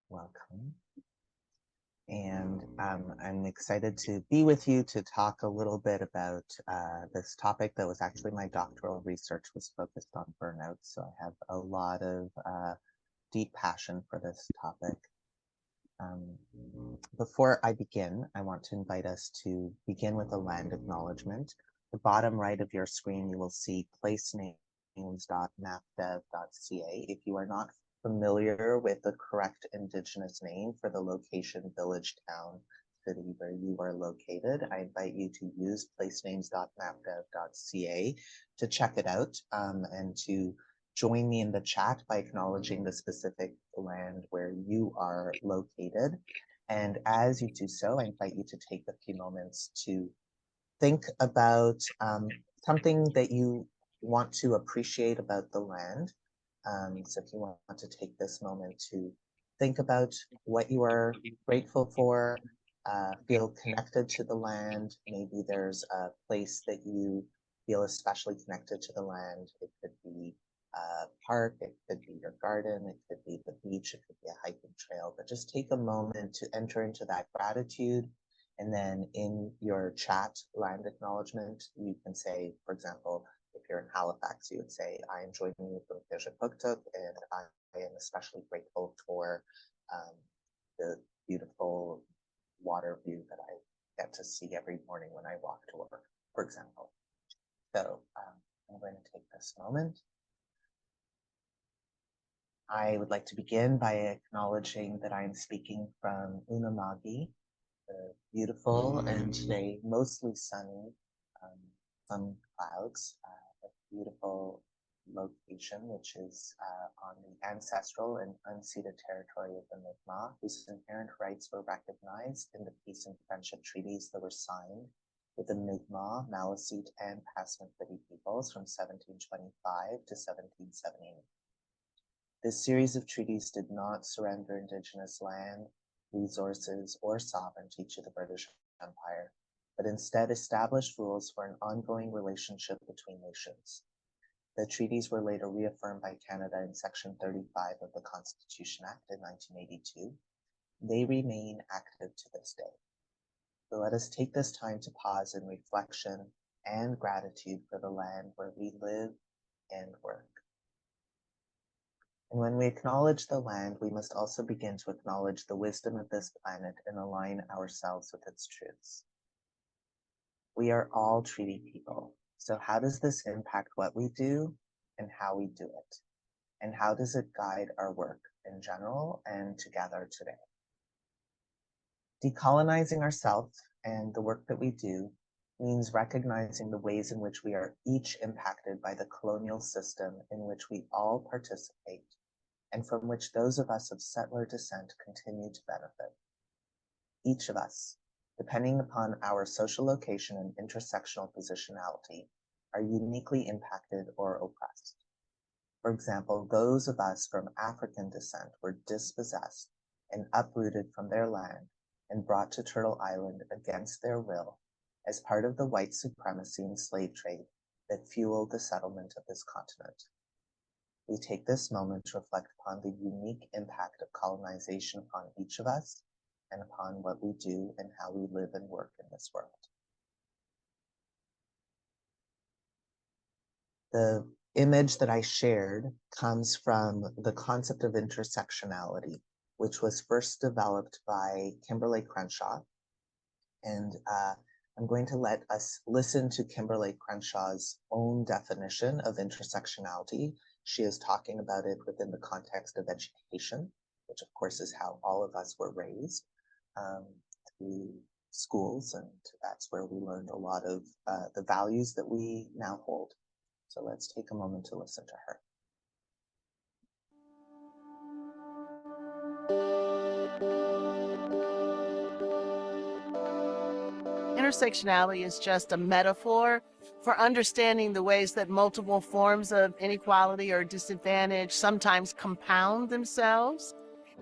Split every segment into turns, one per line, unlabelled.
Welcome. And I'm excited to be with you to talk a little bit about this topic that was actually my doctoral research was focused on burnout. So I have a lot of deep passion for this topic. Before I begin, I want to invite us to begin with a land acknowledgement. The bottom right of your screen, you will see placenames.mapdev.ca. If you are not familiar with the correct Indigenous name for the location, village, town, city where you are located, I invite you to use placenames.mapdev.ca to check it out and to join me in the chat by acknowledging the specific land where you are located. And as you do so, I invite you to take a few moments to think about something that you want to appreciate about the land. So if you want to take this moment to think about what you are grateful for, feel connected to the land. Maybe there's a place that you feel especially connected to the land. It could be a park, it could be your garden, it could be the beach, it could be a hiking trail, but just take a moment to enter into that gratitude. And then in your chat land acknowledgement, you can say, for example, if you're in Halifax, you would say, I enjoyed meeting with Pugtuk, and I am especially grateful for the beautiful water view that I get to see every morning when I walk to work, for example. So I'm going to take this moment. I would like to begin by acknowledging that I am speaking from Unama'ki, the beautiful and today mostly sunny, some clouds, a beautiful location, which is on the ancestral and unceded territory of the Mi'kmaq, whose inherent rights were recognized in the peace and friendship treaties that were signed with the Mi'kmaq, Maliseet, and Passamaquoddy peoples from 1725 to 1778. This series of treaties did not surrender Indigenous land, resources, or sovereignty to the British Empire, but instead established rules for an ongoing relationship between nations. The treaties were later reaffirmed by Canada in Section 35 of the Constitution Act in 1982. They remain active to this day. So let us take this time to pause in reflection and gratitude for the land where we live and work. And when we acknowledge the land, we must also begin to acknowledge the wisdom of this planet and align ourselves with its truths. We are all treaty people. So how does this impact what we do and how we do it? And how does it guide our work in general and together today? Decolonizing ourselves and the work that we do means recognizing the ways in which we are each impacted by the colonial system in which we all participate, and from which those of us of settler descent continue to benefit. Each of us, depending upon our social location and intersectional positionality, are uniquely impacted or oppressed. For example, those of us from African descent were dispossessed and uprooted from their land and brought to Turtle Island against their will as part of the white supremacy and slave trade that fueled the settlement of this continent. We take this moment to reflect upon the unique impact of colonization upon each of us and upon what we do and how we live and work in this world. The image that I shared comes from the concept of intersectionality, which was first developed by Kimberly Crenshaw. And I'm going to let us listen to Kimberly Crenshaw's own definition of intersectionality. She is talking about it within the context of education, which of course is how all of us were raised through schools, and that's where we learned a lot of the values that we now hold. So let's take a moment to listen to her.
Intersectionality is just a metaphor for understanding the ways that multiple forms of inequality or disadvantage sometimes compound themselves,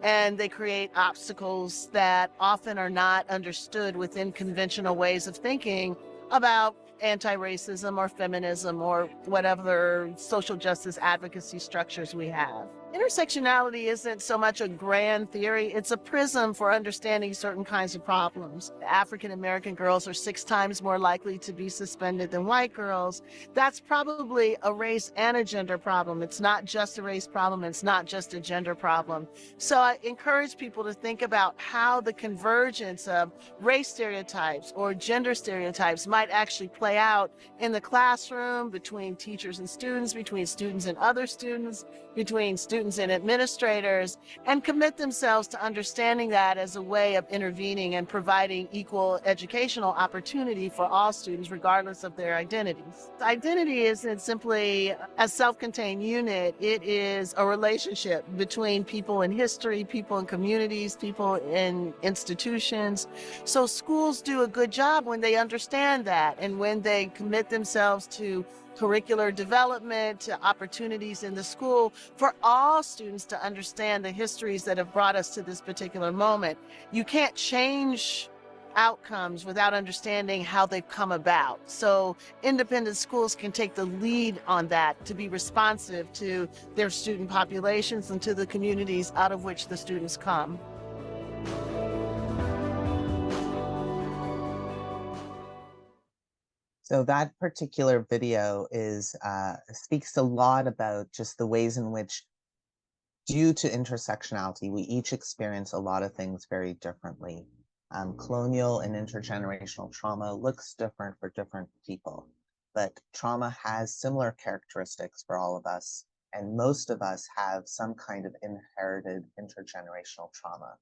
and they create obstacles that often are not understood within conventional ways of thinking about anti-racism or feminism or whatever social justice advocacy structures we have. Intersectionality isn't so much a grand theory, it's a prism for understanding certain kinds of problems. African American girls are 6 times more likely to be suspended than white girls. That's probably a race and a gender problem. It's not just a race problem, it's not just a gender problem. So I encourage people to think about how the convergence of race stereotypes or gender stereotypes might actually play out in the classroom, between teachers and students, between students and other students, between students and administrators, and commit themselves to understanding that as a way of intervening and providing equal educational opportunity for all students, regardless of their identities. Identity isn't simply a self-contained unit. It is a relationship between people in history, people in communities, people in institutions. So schools do a good job when they understand that and when they commit themselves to curricular development, to opportunities in the school for all students to understand the histories that have brought us to this particular moment. You can't change outcomes without understanding how they've come about. So independent schools can take the lead on that to be responsive to their student populations and to the communities out of which the students come.
So that particular video is speaks a lot about just the ways in which, due to intersectionality, we each experience a lot of things very differently. Colonial and intergenerational trauma looks different for different people, but trauma has similar characteristics for all of us, and most of us have some kind of inherited intergenerational trauma.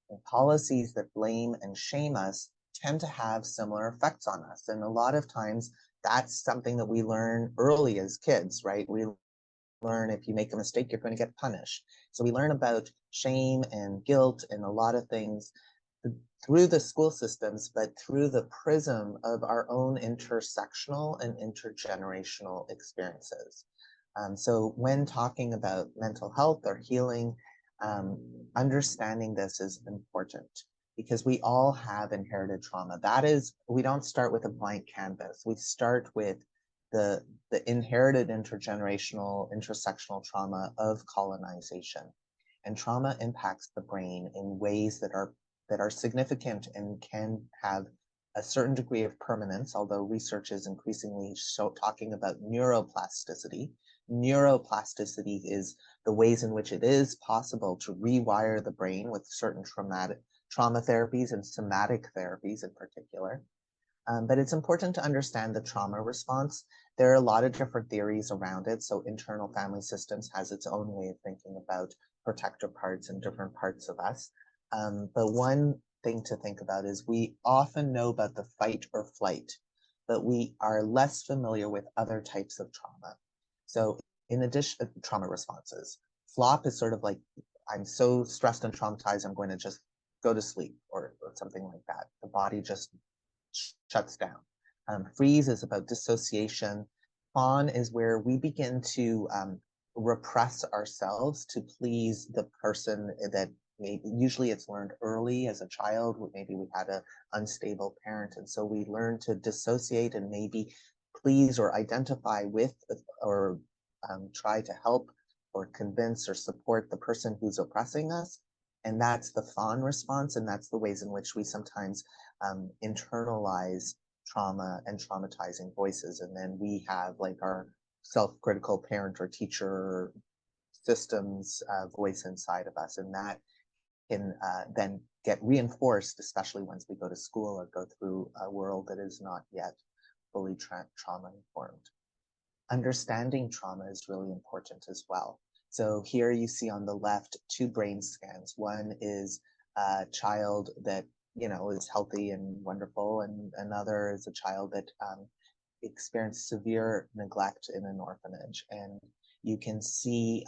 And policies that blame and shame us tend to have similar effects on us. And a lot of times that's something that we learn early as kids, right? We learn if you make a mistake, you're going to get punished. So we learn about shame and guilt and a lot of things through the school systems, but through the prism of our own intersectional and intergenerational experiences. So when talking about mental health or healing, um, understanding this is important because we all have inherited trauma. That is, we don't start with a blank canvas. We start with the inherited intergenerational, intersectional trauma of colonization. And trauma impacts the brain in ways that are significant and can have a certain degree of permanence, although research is increasingly talking about neuroplasticity. Neuroplasticity is the ways in which it is possible to rewire the brain with certain trauma therapies and somatic therapies in particular. But it's important to understand the trauma response. There are a lot of different theories around it. So internal family systems has its own way of thinking about protective parts and different parts of us. But one thing to think about is we often know about the fight or flight, but we are less familiar with other types of trauma. So in addition to trauma responses, flop is sort of like, I'm so stressed and traumatized, I'm going to just go to sleep or something like that. The body just shuts down. Freeze is about dissociation. Fawn is where we begin to repress ourselves to please the person that maybe, usually it's learned early as a child. Maybe we had an unstable parent, and so we learn to dissociate and maybe please or identify with or try to help or convince or support the person who's oppressing us. And that's the fawn response, and that's the ways in which we sometimes internalize trauma and traumatizing voices. And then we have like our self-critical parent or teacher systems voice inside of us. And that can then get reinforced, especially once we go to school or go through a world that is not yet fully trauma informed. Understanding trauma is really important as well. So here you see on the left 2 brain scans. One is a child that is healthy and wonderful, and another is a child that experienced severe neglect in an orphanage. And you can see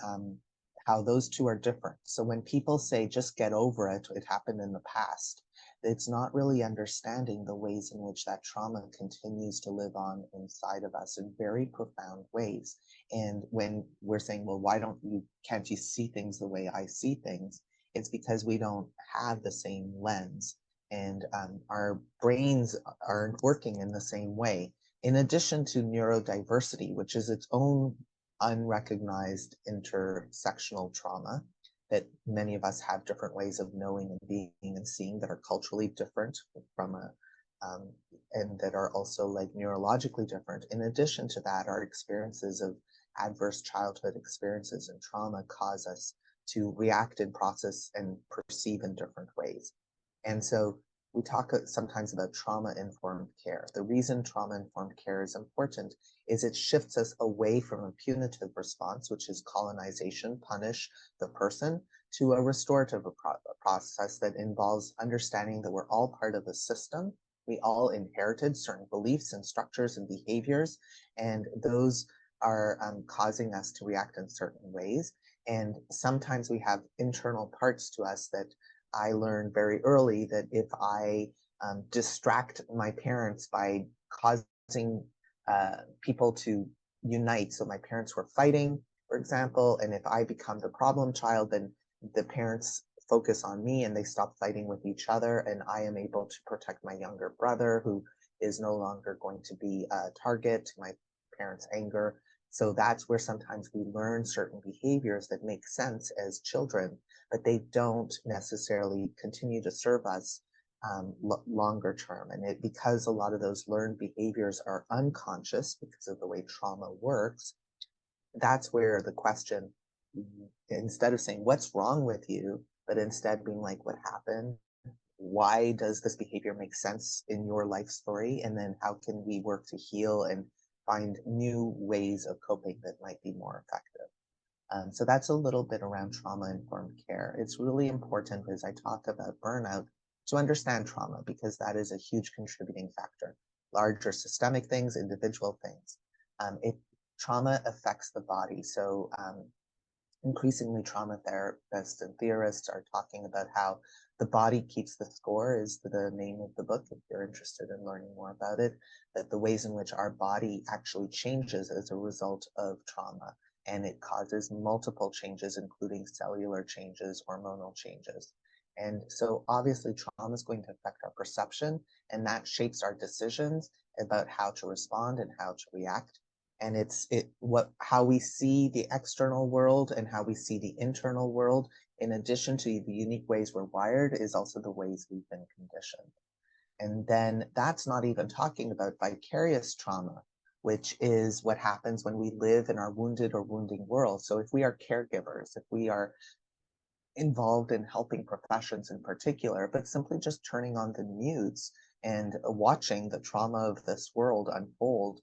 how those 2 are different. So when people say just get over it, it happened in the past, it's not really understanding the ways in which that trauma continues to live on inside of us in very profound ways. And when we're saying, well, can't you see things the way I see things? It's because we don't have the same lens, and our brains aren't working in the same way. In addition to neurodiversity, which is its own unrecognized intersectional trauma that many of us have different ways of knowing and being and seeing that are culturally different from a um, and that are also like neurologically different. In addition to that, our experiences of adverse childhood experiences and trauma cause us to react and process and perceive in different ways. And so we talk sometimes about trauma-informed care. The reason trauma-informed care is important is it shifts us away from a punitive response, which is colonization, punish the person, to a restorative process that involves understanding that we're all part of a system. We all inherited certain beliefs and structures and behaviors, and those are causing us to react in certain ways. And sometimes we have internal parts to us that I learned very early that if I distract my parents by causing people to unite, so my parents were fighting, for example, and if I become the problem child, then the parents focus on me and they stop fighting with each other, and I am able to protect my younger brother who is no longer going to be a target to my parents' anger. So that's where sometimes we learn certain behaviors that make sense as children, but they don't necessarily continue to serve us longer term. And because a lot of those learned behaviors are unconscious because of the way trauma works, that's where the question, instead of saying, what's wrong with you? But instead being like, what happened? Why does this behavior make sense in your life story? And then how can we work to heal and find new ways of coping that might be more effective? So that's a little bit around trauma-informed care. It's really important as I talk about burnout to understand trauma because that is a huge contributing factor. Larger systemic things, individual things. Trauma affects the body. So increasingly trauma therapists and theorists are talking about how the body keeps the score is the name of the book if you're interested in learning more about it, that the ways in which our body actually changes as a result of trauma, and it causes multiple changes including cellular changes, hormonal changes. And so obviously trauma is going to affect our perception, and that shapes our decisions about how to respond and how to react. And it's how we see the external world and how we see the internal world, in addition to the unique ways we're wired, is also the ways we've been conditioned. And then that's not even talking about vicarious trauma, which is what happens when we live in our wounded or wounding world. So if we are caregivers, if we are involved in helping professions in particular, but simply just turning on the news and watching the trauma of this world unfold,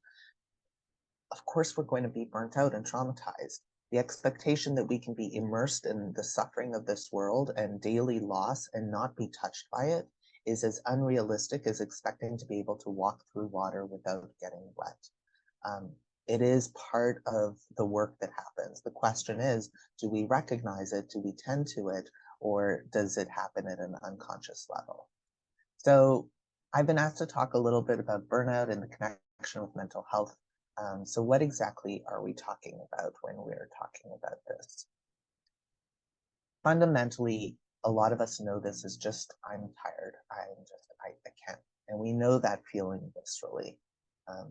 of course we're going to be burnt out and traumatized. The expectation that we can be immersed in the suffering of this world and daily loss and not be touched by it is as unrealistic as expecting to be able to walk through water without getting wet. It is part of the work that happens. The question is, do we recognize it? Do we tend to it? Or does it happen at an unconscious level? So I've been asked to talk a little bit about burnout and the connection with mental health. So what exactly are we talking about when we're talking about this? Fundamentally, a lot of us know this as just, I'm tired, I can't. And we know that feeling viscerally.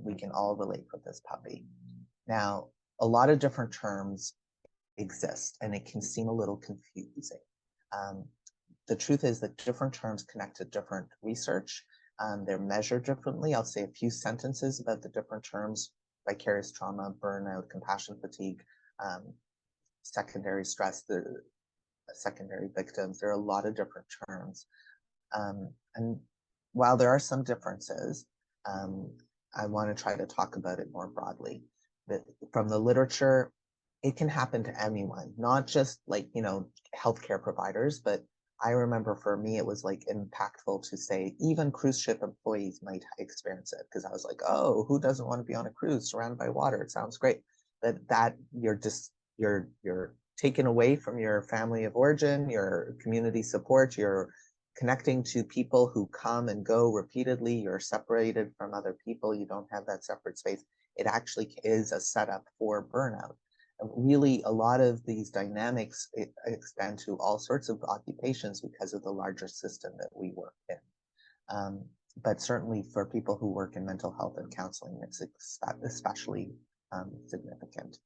We can all relate with this puppy. Now, a lot of different terms exist, and it can seem a little confusing. The truth is that different terms connect to different research. They're measured differently. I'll say a few sentences about the different terms: vicarious trauma, burnout, compassion fatigue, secondary stress, the secondary victims. There are a lot of different terms. And while there are some differences, I want to try to talk about it more broadly. From the literature, it can happen to anyone, not just like, healthcare providers, but I remember for me, it was like impactful to say even cruise ship employees might experience it, because I was like, oh, who doesn't want to be on a cruise surrounded by water? It sounds great. But that you're taken away from your family of origin, your community support, you're connecting to people who come and go repeatedly, you're separated from other people, you don't have that separate space. It actually is a setup for burnout. Really, a lot of these dynamics extend to all sorts of occupations because of the larger system that we work in. But certainly for people who work in mental health and counseling, it's especially significant.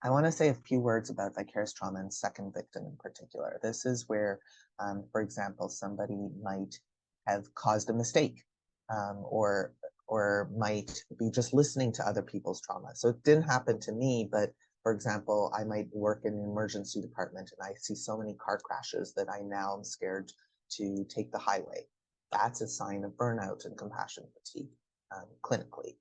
I want to say a few words about vicarious trauma and second victim in particular. This is where, for example, somebody might have caused a mistake, or might be just listening to other people's trauma. So it didn't happen to me, but for example, I might work in the emergency department and I see so many car crashes that I now am scared to take the highway. That's a sign of burnout and compassion fatigue, clinically,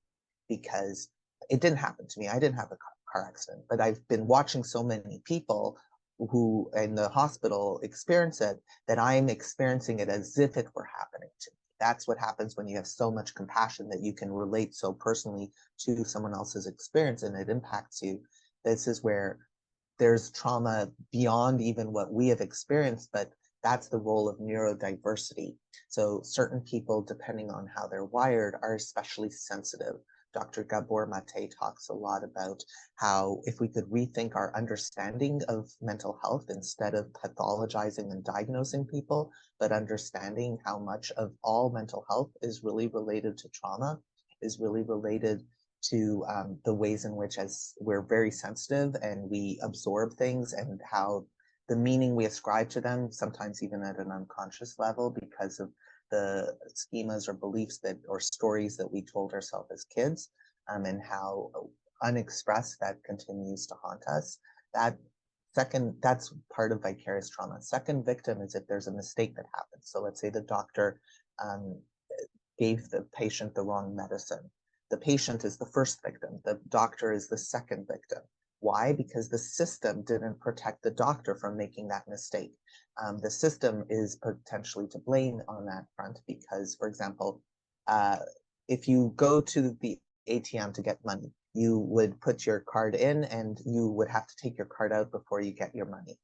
because it didn't happen to me. I didn't have a car accident, but I've been watching so many people who in the hospital experience it that I'm experiencing it as if it were happening to me. That's what happens when you have so much compassion that you can relate so personally to someone else's experience and it impacts you. This is where there's trauma beyond even what we have experienced, but that's the role of neurodiversity. So certain people, depending on how they're wired, are especially sensitive. Dr. Gabor Mate talks a lot about how if we could rethink our understanding of mental health instead of pathologizing and diagnosing people, but understanding how much of all mental health is really related to trauma, is really related to the ways in which as we're very sensitive and we absorb things and how the meaning we ascribe to them, sometimes even at an unconscious level because of the schemas or beliefs that or stories that we told ourselves as kids, and how unexpressed that continues to haunt us. That's part of vicarious trauma. Second victim is if there's a mistake that happens. So let's say the doctor um, gave the patient the wrong medicine. The patient is the first victim. The doctor is the second victim. Why? Because the system didn't protect the doctor from making that mistake. The system is potentially to blame on that front because, for example, if you go to the ATM to get money, you would put your card in and you would have to take your card out before you get your money.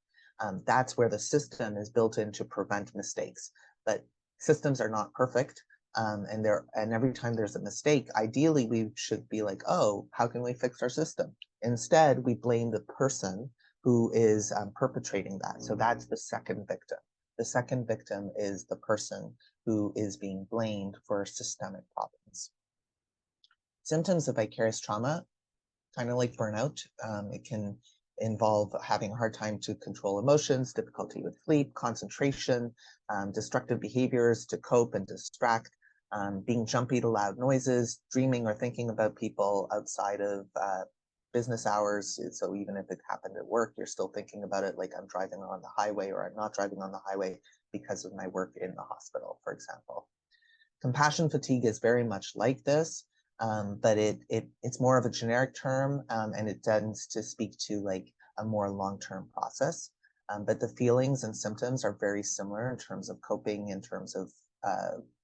That's where the system is built in to prevent mistakes. But systems are not perfect. And every time there's a mistake, ideally we should be like, oh, how can we fix our system? Instead, we blame the person who is perpetrating that. So that's the second victim. The second victim is the person who is being blamed for systemic problems. Symptoms of vicarious trauma, kind of like burnout, it can involve having a hard time to control emotions, difficulty with sleep, concentration, destructive behaviors to cope and distract, being jumpy to loud noises, dreaming or thinking about people outside of business hours. So even if it happened at work, you're still thinking about it like I'm driving on the highway or I'm not driving on the highway because of my work in the hospital, for example. Compassion fatigue is very much like this, but it's more of a generic term, and it tends to speak to like a more long-term process. But the feelings and symptoms are very similar in terms of coping, in terms of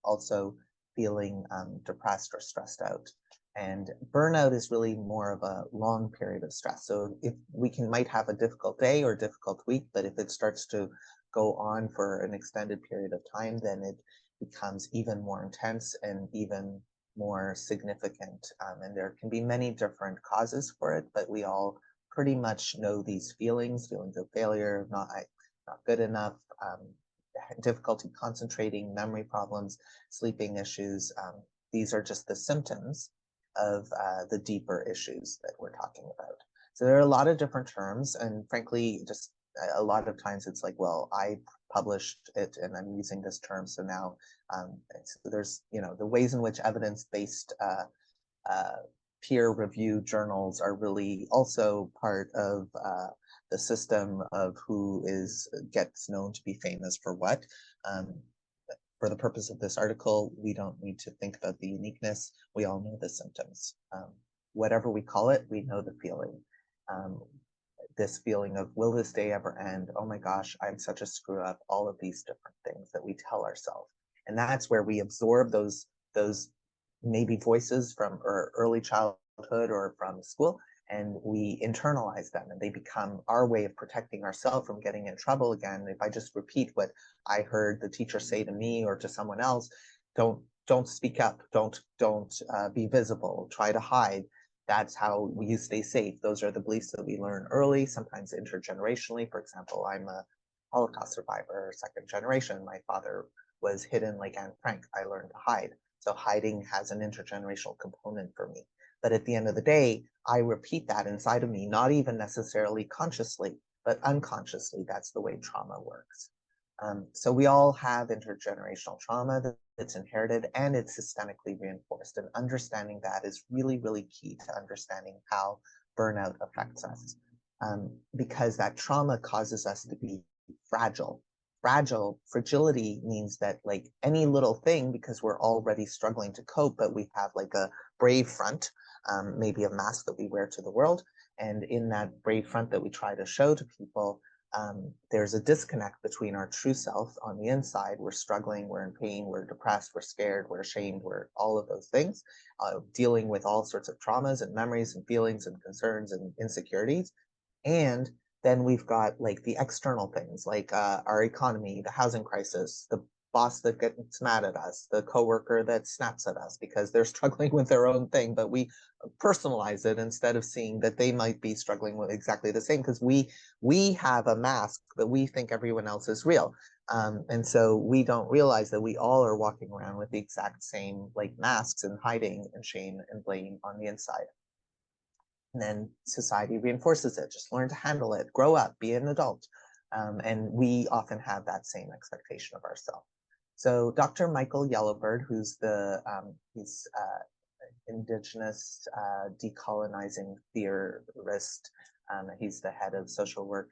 also feeling depressed or stressed out. And burnout is really more of a long period of stress. So if we might have a difficult day or difficult week, but if it starts to go on for an extended period of time, then it becomes even more intense and even more significant. And there can be many different causes for it, but we all pretty much know these feelings of failure, not good enough, difficulty concentrating, memory problems, sleeping issues. These are just the symptoms of the deeper issues that we're talking about. So there are a lot of different terms, and frankly, just a lot of times it's like, well, I published it and I'm using this term, so now so there's the ways in which evidence-based peer-reviewed journals are really also part of the system of who gets known to be famous for what. For the purpose of this article, we don't need to think about the uniqueness. We all know the symptoms. Whatever we call it, we know the feeling. This feeling of, will this day ever end? Oh my gosh, I'm such a screw up. All of these different things that we tell ourselves. And that's where we absorb those maybe voices from early childhood or from school, and we internalize them and they become our way of protecting ourselves from getting in trouble again. If I just repeat what I heard the teacher say to me or to someone else, don't speak up, don't be visible, try to hide. That's how you stay safe. Those are the beliefs that we learn early, sometimes intergenerationally. For example, I'm a Holocaust survivor, second generation. My father was hidden like Anne Frank. I learned to hide. So hiding has an intergenerational component for me. But at the end of the day, I repeat that inside of me, not even necessarily consciously, but unconsciously. That's the way trauma works. So we all have intergenerational trauma that's inherited and it's systemically reinforced. And understanding that is really, really key to understanding how burnout affects us. Because that trauma causes us to be fragile. Fragility means that like any little thing, because we're already struggling to cope, but we have like a brave front, maybe a mask that we wear to the world. And in that brave front that we try to show to people, there's a disconnect between our true self on the inside. We're struggling, we're in pain, we're depressed, we're scared, we're ashamed, we're all of those things, dealing with all sorts of traumas and memories and feelings and concerns and insecurities. And then we've got like the external things like our economy, the housing crisis, the boss that gets mad at us, the coworker that snaps at us because they're struggling with their own thing, but we personalize it instead of seeing that they might be struggling with exactly the same because we have a mask that we think everyone else is real. And so we don't realize that we all are walking around with the exact same like masks and hiding and shame and blame on the inside. And then society reinforces it. Just learn to handle it, grow up, be an adult. And we often have that same expectation of ourselves. So Dr. Michael Yellowbird, who's the he's Indigenous decolonizing theorist. He's the head of social work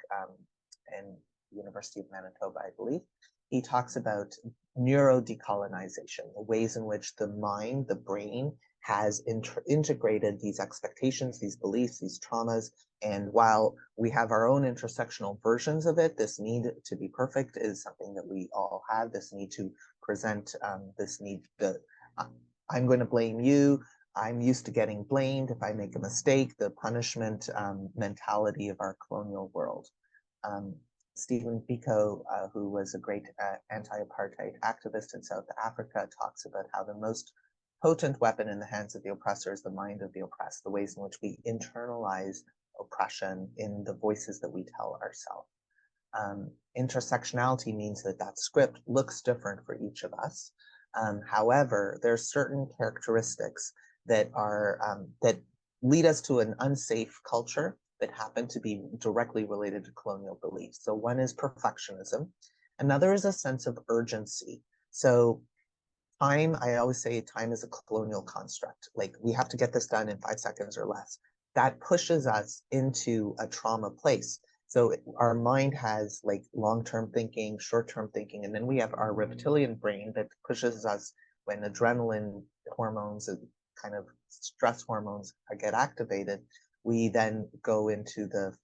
in the University of Manitoba, I believe. He talks about neurodecolonization, the ways in which the mind, the brain, has integrated these expectations, these beliefs, these traumas. And while we have our own intersectional versions of it, this need to be perfect is something that we all have, this need to present, this need that I'm going to blame you. I'm used to getting blamed if I make a mistake, the punishment mentality of our colonial world. Stephen Biko, who was a great anti-apartheid activist in South Africa, talks about how the most potent weapon in the hands of the oppressor is the mind of the oppressed, the ways in which we internalize oppression in the voices that we tell ourselves. Intersectionality means that that script looks different for each of us. However, there are certain characteristics that are that lead us to an unsafe culture that happen to be directly related to colonial beliefs. So one is perfectionism. Another is a sense of urgency. So time, I always say time is a colonial construct. Like we have to get this done in 5 seconds or less. That pushes us into a trauma place. So our mind has like long-term thinking, short-term thinking, and then we have our reptilian brain that pushes us when adrenaline hormones and kind of stress hormones get activated. We then go into the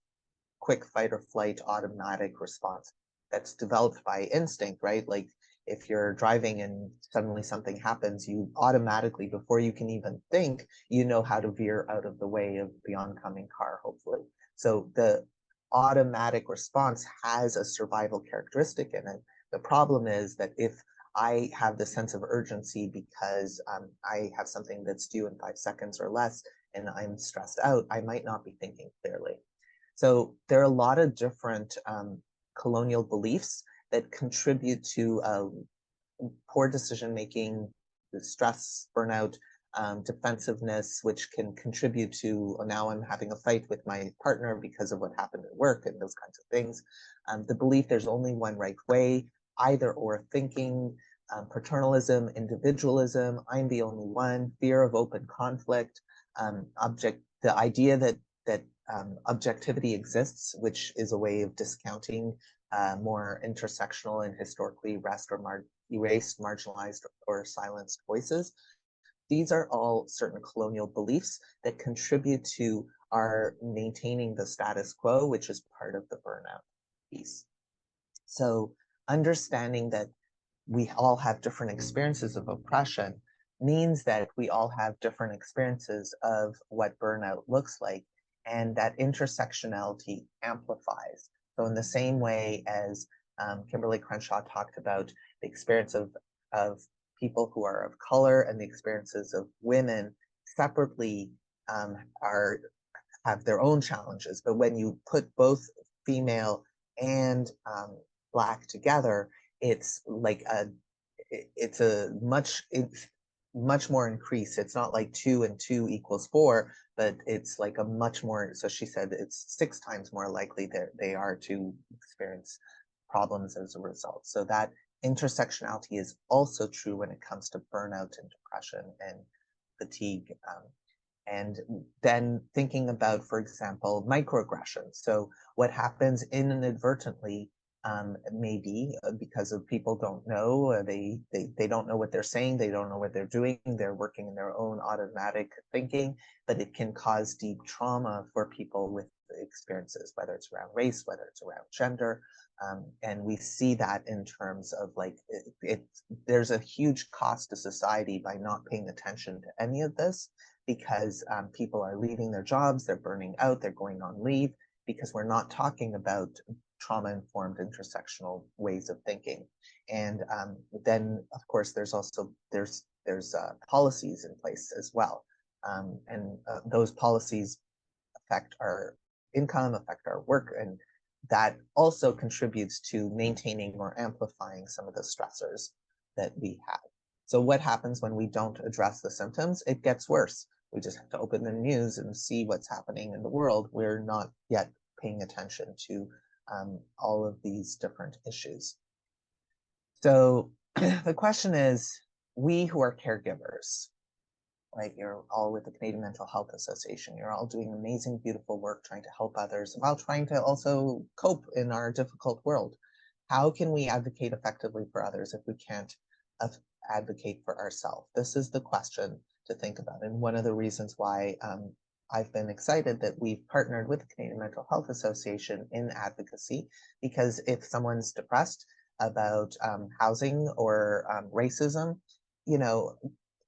quick fight or flight automatic response that's developed by instinct, right? Like if you're driving and suddenly something happens, you automatically, before you can even think, you know how to veer out of the way of the oncoming car, hopefully. So the automatic response has a survival characteristic in it. The problem is that if I have the sense of urgency because I have something that's due in 5 seconds or less and I'm stressed out, I might not be thinking clearly. So there are a lot of different colonial beliefs that contribute to poor decision making, stress, burnout, defensiveness, which can contribute to now I'm having a fight with my partner because of what happened at work and those kinds of things. The belief there's only one right way, either or thinking, paternalism, individualism, I'm the only one, fear of open conflict, the idea that objectivity exists, which is a way of discounting more intersectional and historically erased, marginalized, or silenced voices. These are all certain colonial beliefs that contribute to our maintaining the status quo, which is part of the burnout piece. So understanding that we all have different experiences of oppression means that we all have different experiences of what burnout looks like, and that intersectionality amplifies. So in the same way as Kimberly Crenshaw talked about the experience of people who are of color and the experiences of women separately have their own challenges. But when you put both female and Black together, it's like it's much more increased. It's not like 2 and 2 equals 4, but it's like a much more, so she said it's 6 times more likely that they are to experience problems as a result. So that intersectionality is also true when it comes to burnout and depression and fatigue. And then thinking about, for example, microaggressions. So what happens inadvertently, maybe because of people don't know, they don't know what they're saying, they don't know what they're doing, they're working in their own automatic thinking, but it can cause deep trauma for people with experiences, whether it's around race, whether it's around gender. And we see that in terms of like, there's a huge cost to society by not paying attention to any of this, because people are leaving their jobs, they're burning out, they're going on leave, because we're not talking about trauma-informed intersectional ways of thinking. And then, of course, there's also there's policies in place as well, and those policies affect our income, affect our work, and that also contributes to maintaining or amplifying some of the stressors that we have. So what happens when we don't address the symptoms? It gets worse. We just have to open the news and see what's happening in the world. We're not yet paying attention to all of these different issues. So the question is, we who are caregivers, right? You're all with the Canadian Mental Health Association. You're all doing amazing, beautiful work trying to help others while trying to also cope in our difficult world. How can we advocate effectively for others if we can't advocate for ourselves? This is the question to think about. And one of the reasons why I've been excited that we've partnered with the Canadian Mental Health Association in advocacy, because if someone's depressed about housing or racism, you know,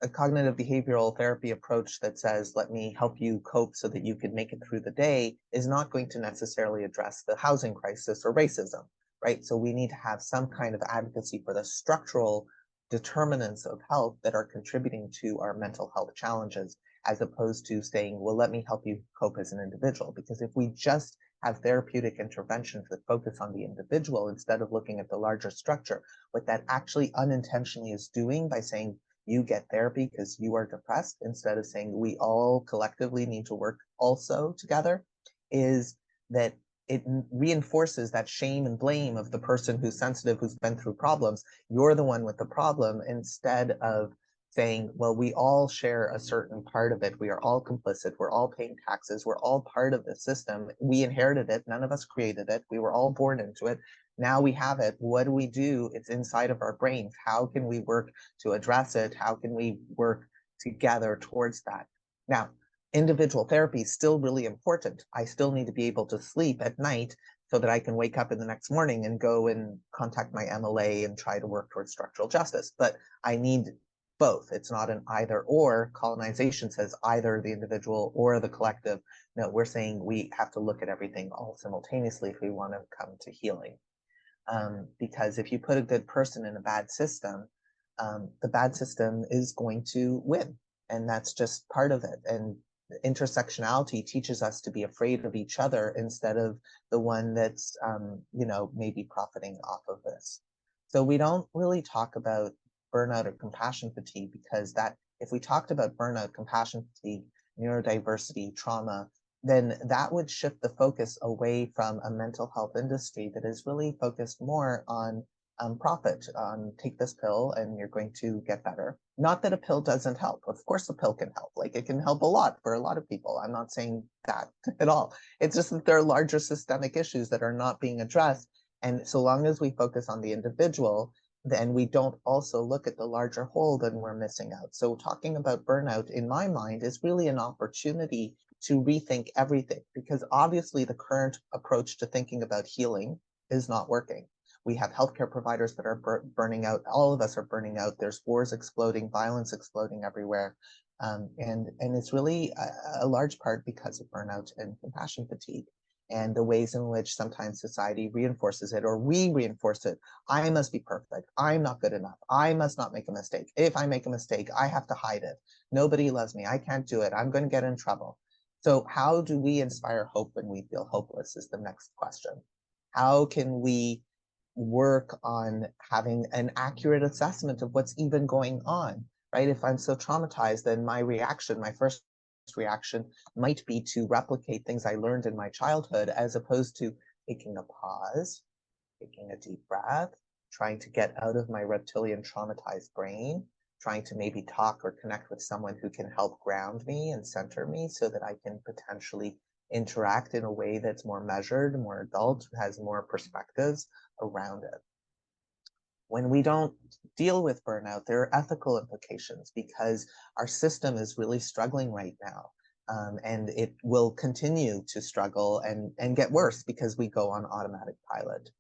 a cognitive behavioral therapy approach that says, let me help you cope so that you can make it through the day, is not going to necessarily address the housing crisis or racism, right? So we need to have some kind of advocacy for the structural determinants of health that are contributing to our mental health challenges, as opposed to saying, well, let me help you cope as an individual. Because if we just have therapeutic interventions that focus on the individual instead of looking at the larger structure, what that actually unintentionally is doing by saying, you get therapy because you are depressed, instead of saying we all collectively need to work also together, is that it reinforces that shame and blame of the person who's sensitive, who's been through problems. You're the one with the problem, instead of saying, well, we all share a certain part of it. We are all complicit. We're all paying taxes. We're all part of the system. We inherited it. None of us created it. We were all born into it. Now we have it. What do we do? It's inside of our brains. How can we work to address it? How can we work together towards that? Now, individual therapy is still really important. I still need to be able to sleep at night so that I can wake up in the next morning and go and contact my MLA and try to work towards structural justice. But I need both. It's not an either or. Colonization says either the individual or the collective. No, we're saying we have to look at everything all simultaneously if we want to come to healing. Because if you put a good person in a bad system, the bad system is going to win. And that's just part of it. And intersectionality teaches us to be afraid of each other instead of the one that's, maybe profiting off of this. So we don't really talk about burnout or compassion fatigue, because that, if we talked about burnout, compassion fatigue, neurodiversity, trauma, then that would shift the focus away from a mental health industry that is really focused more on profit, on take this pill and you're going to get better. Not that a pill doesn't help. Of course a pill can help. Like, it can help a lot for a lot of people. I'm not saying that at all. It's just that there are larger systemic issues that are not being addressed. And so long as we focus on the individual, then we don't also look at the larger whole, then we're missing out. So talking about burnout, in my mind, is really an opportunity to rethink everything, because obviously the current approach to thinking about healing is not working. We have healthcare providers that are burning out. All of us are burning out. There's wars exploding, violence exploding everywhere. And it's really a large part because of burnout and compassion fatigue, and the ways in which sometimes society reinforces it, or we reinforce it. I must be perfect. I'm not good enough. I must not make a mistake. If I make a mistake, I have to hide it. Nobody loves me. I can't do it. I'm going to get in trouble. So how do we inspire hope when we feel hopeless is the next question. How can we work on having an accurate assessment of what's even going on? right? If I'm so traumatized, then my first reaction might be to replicate things I learned in my childhood, as opposed to taking a pause, taking a deep breath, trying to get out of my reptilian traumatized brain, trying to maybe talk or connect with someone who can help ground me and center me so that I can potentially interact in a way that's more measured, more adult, has more perspectives around it. When we don't deal with burnout, there are ethical implications because our system is really struggling right now. And it will continue to struggle and get worse because we go on automatic pilot.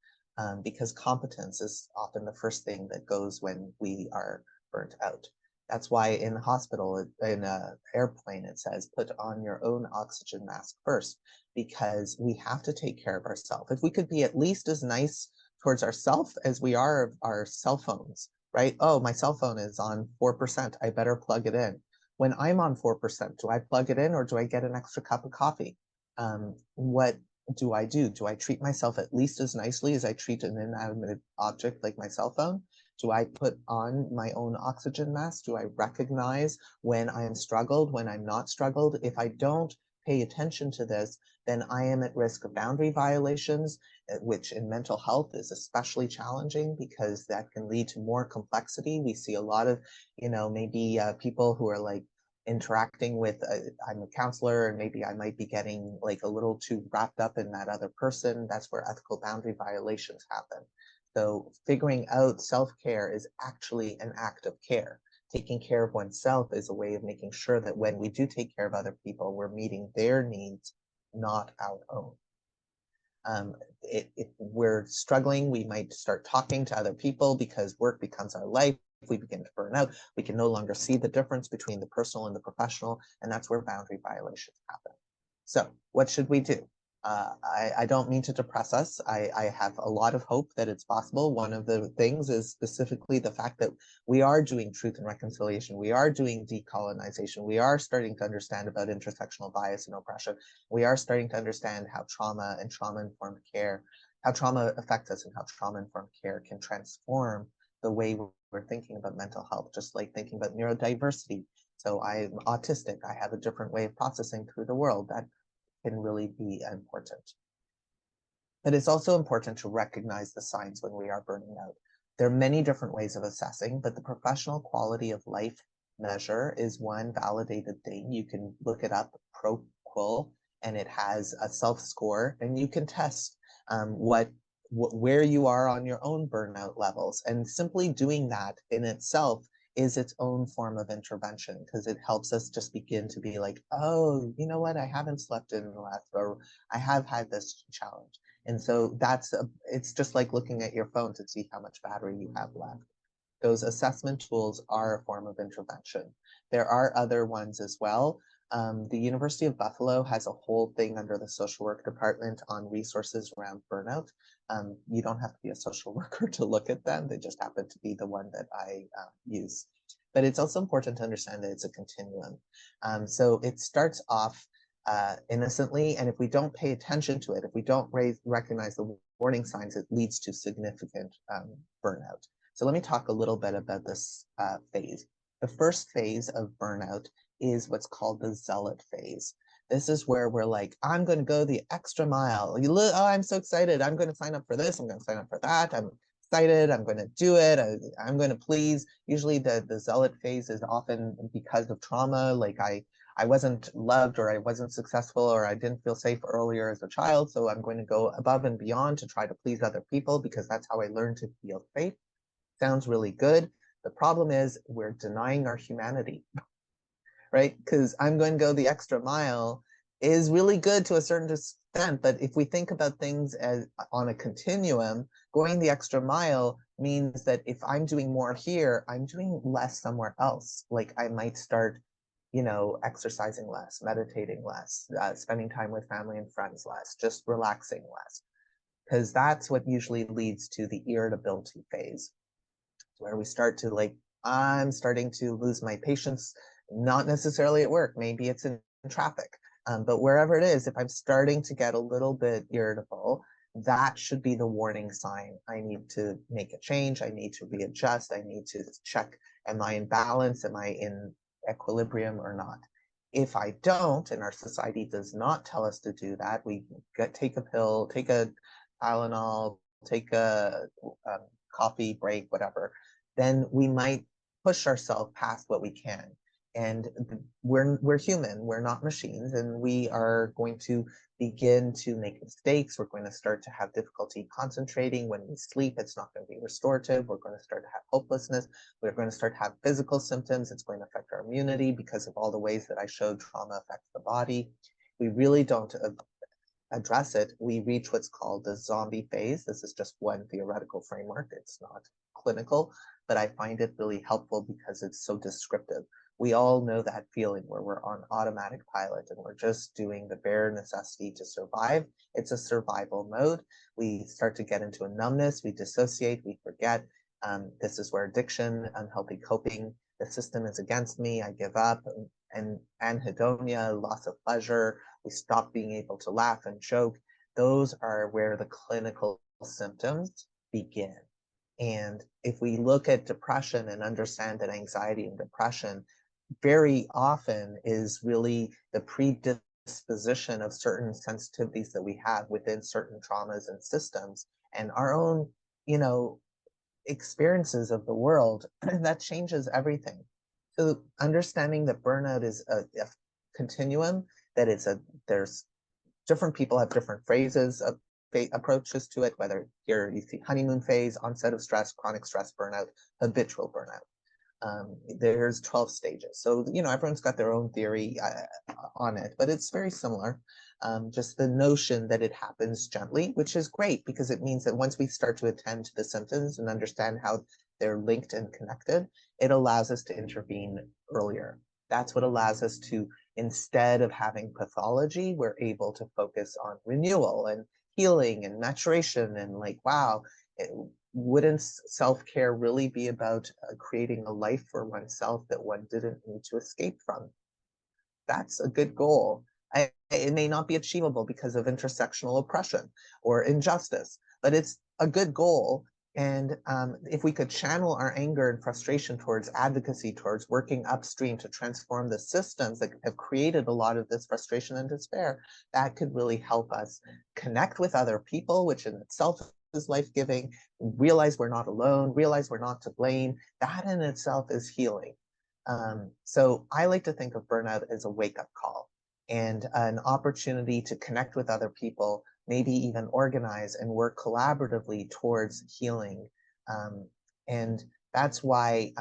Because competence is often the first thing that goes when we are burnt out. That's why in the hospital, in an airplane, it says, put on your own oxygen mask first, because we have to take care of ourselves. If we could be at least as nice towards ourselves as we are of our cell phones, right? Oh, my cell phone is on 4%. I better plug it in. When I'm on 4%, do I plug it in or do I get an extra cup of coffee? What do I do? Do I treat myself at least as nicely as I treat an inanimate object like my cell phone? Do I put on my own oxygen mask? Do I recognize when I am struggled, when I'm not struggled? If I don't pay attention to this, then I am at risk of boundary violations, which in mental health is especially challenging because that can lead to more complexity. We see a lot of, maybe people who are like interacting with, I'm a counselor and maybe I might be getting like a little too wrapped up in that other person. That's where ethical boundary violations happen. So figuring out self-care is actually an act of care. Taking care of oneself is a way of making sure that when we do take care of other people, we're meeting their needs, not our own. If we're struggling, we might start talking to other people because work becomes our life. If we begin to burn out, we can no longer see the difference between the personal and the professional, and that's where boundary violations happen. So what should we do? I don't mean to depress us. I have a lot of hope that it's possible. One of the things is specifically the fact that we are doing truth and reconciliation. We are doing decolonization. We are starting to understand about intersectional bias and oppression. We are starting to understand how trauma and trauma-informed care, how trauma affects us and how trauma-informed care can transform the way we're thinking about mental health, just like thinking about neurodiversity. So I'm autistic. I have a different way of processing through the world. That can really be important. But it's also important to recognize the signs when we are burning out. There are many different ways of assessing, but the professional quality of life measure is one validated thing. You can look it up, ProQuil, and it has a self-score, and you can test where you are on your own burnout levels. And simply doing that in itself is its own form of intervention, because it helps us just begin to be like, oh, you know what, I haven't slept in enough, or I have had this challenge. And so it's just like looking at your phone to see how much battery you have left. Those assessment tools are a form of intervention. There are other ones as well. The University of Buffalo has a whole thing under the social work department on resources around burnout. You don't have to be a social worker to look at them. They just happen to be the one that I use. But it's also important to understand that it's a continuum. So it starts off innocently, and if we don't pay attention to it, if we don't recognize the warning signs, it leads to significant burnout. So let me talk a little bit about this phase. The first phase of burnout is what's called the zealot phase. This is where we're like, I'm going to go the extra mile. Oh, I'm so excited. I'm going to sign up for this. I'm going to sign up for that. I'm excited. I'm going to do it. I'm going to please. Usually the zealot phase is often because of trauma. Like I wasn't loved, or I wasn't successful, or I didn't feel safe earlier as a child. So I'm going to go above and beyond to try to please other people because that's how I learned to feel safe. Sounds really good. The problem is we're denying our humanity, right? Because I'm going to go the extra mile is really good to a certain extent. But if we think about things as on a continuum, going the extra mile means that if I'm doing more here, I'm doing less somewhere else. Like I might start, exercising less, meditating less, spending time with family and friends less, just relaxing less. Because that's what usually leads to the irritability phase, where we start to like, I'm starting to lose my patience, not necessarily at work, maybe it's in traffic. But wherever it is, if I'm starting to get a little bit irritable, that should be the warning sign. I need to make a change. I need to readjust. I need to check, am I in balance? Am I in equilibrium or not? If I don't, and our society does not tell us to do that, we take a pill, take a Tylenol, take a coffee break, whatever, then we might push ourselves past what we can. And we're human, we're not machines, and we are going to begin to make mistakes. We're going to start to have difficulty concentrating. When we sleep, it's not going to be restorative. We're going to start to have hopelessness. We're going to start to have physical symptoms. It's going to affect our immunity because of all the ways that I showed trauma affects the body. We really don't address it. We reach what's called the zombie phase. This is just one theoretical framework. It's not clinical, but I find it really helpful because it's so descriptive. We all know that feeling where we're on automatic pilot and we're just doing the bare necessity to survive. It's a survival mode. We start to get into a numbness, we dissociate, we forget. This is where addiction, unhealthy coping, the system is against me, I give up, and anhedonia, loss of pleasure, we stop being able to laugh and joke. Those are where the clinical symptoms begin. And if we look at depression and understand that anxiety and depression very often is really the predisposition of certain sensitivities that we have within certain traumas and systems and our own, you know, experiences of the world, that changes everything. So understanding that burnout is a continuum, that there's different people have different phrases of approaches to it, whether here you see honeymoon phase, onset of stress, chronic stress burnout, habitual burnout. There's 12 stages. So, you know, everyone's got their own theory on it, but it's very similar. Just the notion that it happens gently, which is great because it means that once we start to attend to the symptoms and understand how they're linked and connected, it allows us to intervene earlier. That's what allows us to, instead of having pathology, we're able to focus on renewal and healing and maturation and like, wow, wouldn't self-care really be about creating a life for oneself that one didn't need to escape from? That's a good goal. It may not be achievable because of intersectional oppression or injustice, but it's a good goal. And if we could channel our anger and frustration towards advocacy, towards working upstream to transform the systems that have created a lot of this frustration and despair, that could really help us connect with other people, which in itself is life-giving, realize we're not alone, realize we're not to blame. That in itself is healing. So I like to think of burnout as a wake-up call and an opportunity to connect with other people, maybe even organize and work collaboratively towards healing. And that's why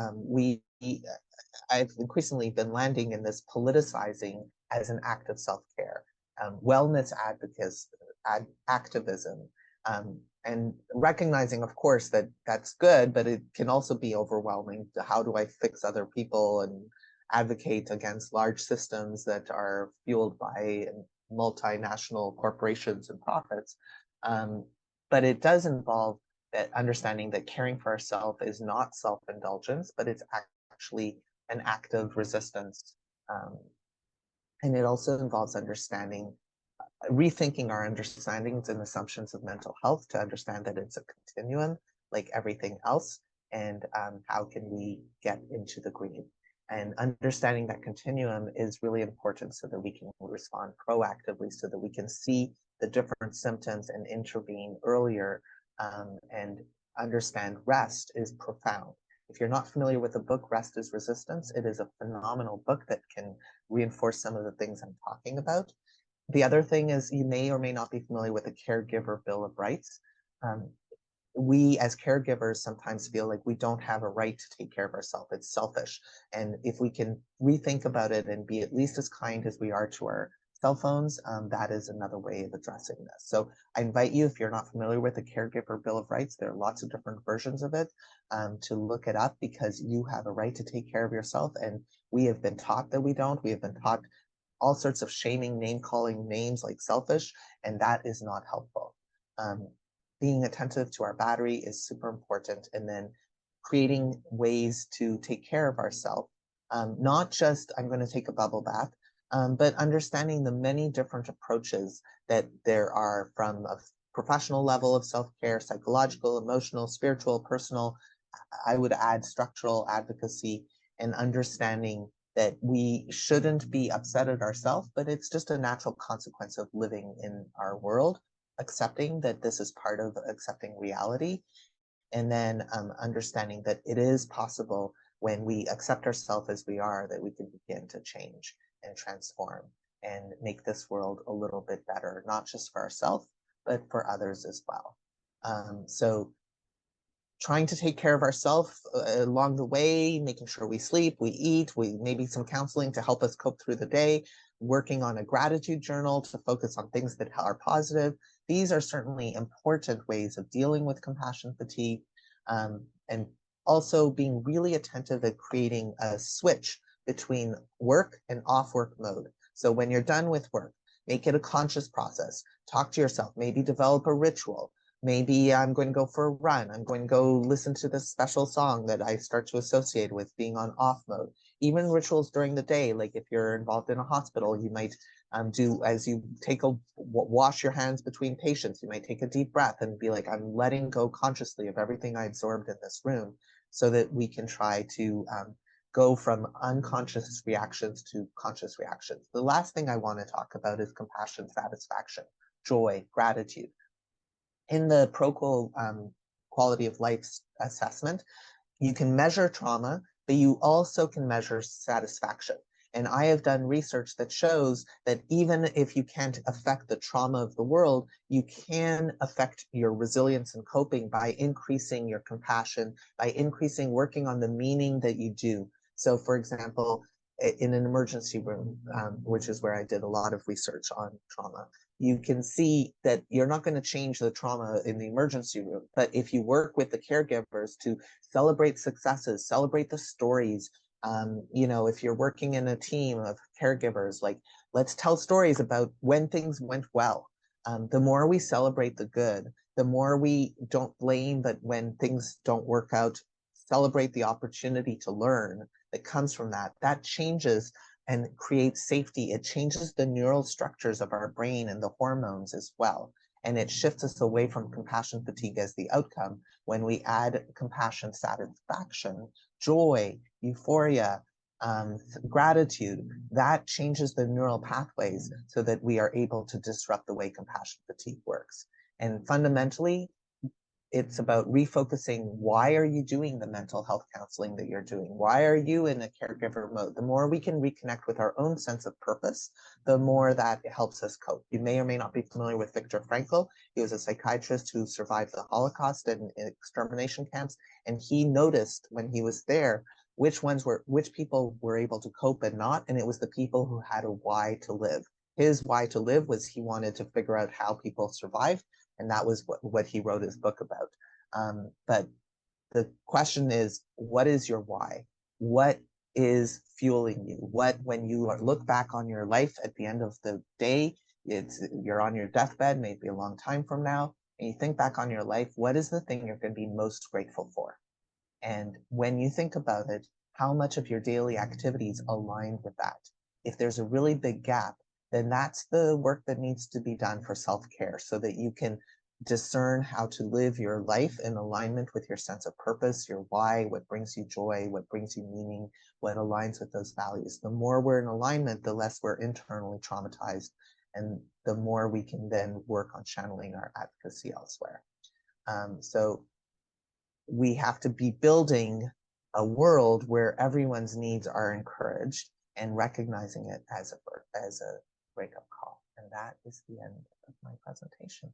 I've increasingly been landing in this politicizing as an act of self-care, wellness activism, and recognizing, of course, that that's good, but it can also be overwhelming. How do I fix other people and advocate against large systems that are fueled by multinational corporations and profits? But it does involve that understanding that caring for ourselves is not self-indulgence, but it's actually an act of resistance. And it also involves understanding rethinking our understandings and assumptions of mental health to understand that it's a continuum like everything else, and how can we get into the green. And understanding that continuum is really important so that we can respond proactively, so that we can see the different symptoms and intervene earlier, and understand rest is profound. If you're not familiar with the book Rest is Resistance, it is a phenomenal book that can reinforce some of the things I'm talking about. The other thing is you may or may not be familiar with the Caregiver Bill of Rights. We as caregivers sometimes feel like we don't have a right to take care of ourselves. It's selfish. And if we can rethink about it and be at least as kind as we are to our cell phones, that is another way of addressing this. So I invite you, if you're not familiar with the Caregiver Bill of Rights, there are lots of different versions of it, to look it up because you have a right to take care of yourself. And we have been taught that we don't. We have been taught all sorts of shaming, name-calling names like selfish, and that is not helpful. Being attentive to our battery is super important, and then creating ways to take care of ourselves. Not just, I'm going to take a bubble bath, but understanding the many different approaches that there are, from a professional level of self-care, psychological, emotional, spiritual, personal. I would add structural advocacy and understanding that we shouldn't be upset at ourselves, but it's just a natural consequence of living in our world, accepting that this is part of accepting reality, and then understanding that it is possible when we accept ourselves as we are, that we can begin to change and transform and make this world a little bit better, not just for ourselves, but for others as well. So trying to take care of ourselves along the way, making sure we sleep, we eat, we maybe some counseling to help us cope through the day, working on a gratitude journal to focus on things that are positive. These are certainly important ways of dealing with compassion fatigue, and also being really attentive at creating a switch between work and off work mode. So when you're done with work, make it a conscious process. Talk to yourself, maybe develop a ritual. Maybe I'm going to go for a run. I'm going to go listen to this special song that I start to associate with being on off mode. Even rituals during the day, like if you're involved in a hospital, you might do, as you wash your hands between patients, you might take a deep breath and be like, I'm letting go consciously of everything I absorbed in this room, so that we can try to go from unconscious reactions to conscious reactions. The last thing I want to talk about is compassion, satisfaction, joy, gratitude. In the Procol quality of life assessment, you can measure trauma, but you also can measure satisfaction. And I have done research that shows that even if you can't affect the trauma of the world, you can affect your resilience and coping by increasing your compassion, by increasing working on the meaning that you do. So for example, in an emergency room, which is where I did a lot of research on trauma, you can see that you're not going to change the trauma in the emergency room. But if you work with the caregivers to celebrate successes, celebrate the stories, if you're working in a team of caregivers, like let's tell stories about when things went well. The more we celebrate the good, the more we don't blame, but when things don't work out, celebrate the opportunity to learn that comes from that. That changes and creates safety. It changes the neural structures of our brain and the hormones as well. And it shifts us away from compassion fatigue as the outcome when we add compassion, satisfaction, joy, euphoria, gratitude. That changes the neural pathways so that we are able to disrupt the way compassion fatigue works. And fundamentally, it's about refocusing. Why are you doing the mental health counseling that you're doing? Why are you in a caregiver mode? The more we can reconnect with our own sense of purpose, the more that it helps us cope. You may or may not be familiar with Viktor Frankl. He was a psychiatrist who survived the Holocaust and extermination camps, and he noticed when he was there which people were able to cope and not, and it was the people who had a why to live. His why to live was he wanted to figure out how people survived, and that was what he wrote his book about. But the question is, what is your why? What is fueling you? When you look back on your life at the end of the day, you're on your deathbed, maybe a long time from now, and you think back on your life, what is the thing you're going to be most grateful for? And when you think about it, how much of your daily activities align with that? If there's a really big gap, then that's the work that needs to be done for self-care, so that you can discern how to live your life in alignment with your sense of purpose, your why, what brings you joy, what brings you meaning, what aligns with those values. The more we're in alignment, the less we're internally traumatized, and the more we can then work on channeling our advocacy elsewhere. So we have to be building a world where everyone's needs are encouraged, and recognizing it as a wake-up call. And that is the end of my presentation.